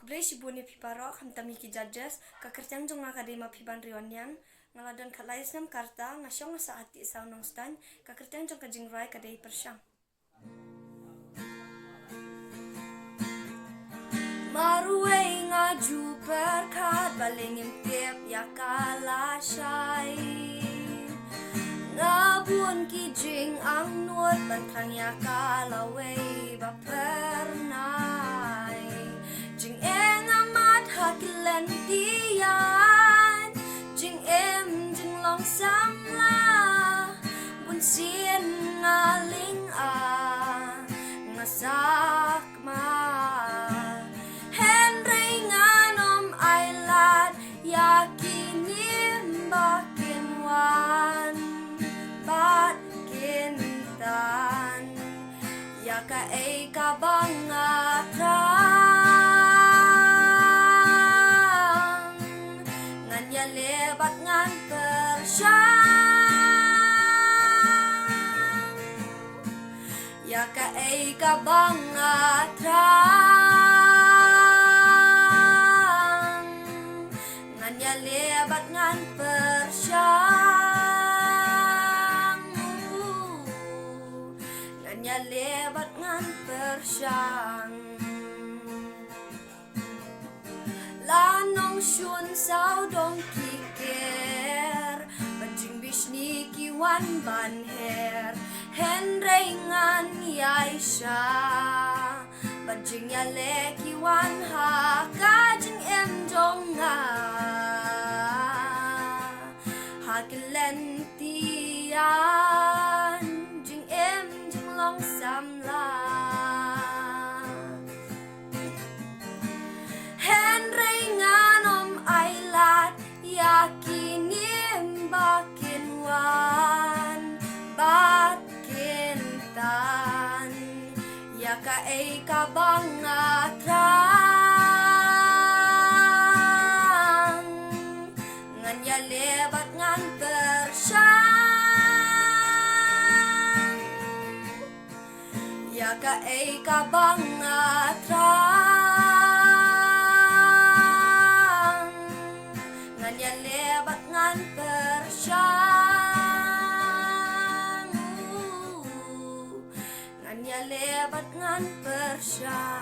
Kublai si buni piparok hamtami ki judges kakerjang jong akadema piban rionyang ngaladan kalais nam karta ngasyong sa ati sa nong stan kakerjang jong kajing rai kadai persyang maruai ngaju perkat balingin tiap ya kalasai ngabun kijing ang nuot bantang ya kalawai bapernai jing eng amat hakilan tiyan jing jing long samla bun sien ngaling ngasak ma Henry nganom ailat yakinim bakin wan bat kintan yaka ei kabangatrang nganya lebat ngan persyang yaka ei kabangatrang nganya lebat ngan persyang nganya lebat ngan persyang lanong syun sao dong kiker bajing bisni kiwan banher Henry ngan yaisha bajing ya le kiwan ha kajing jong nga hakilen tiyan jing jing long samla Henry nganom ailat yakinim bakin wan bat kintan yaka ei kabangatrang nganya lebat ngan persyang yaka ei kabangatrang nganya lebat ngan persyang nganya lebat ngan persyang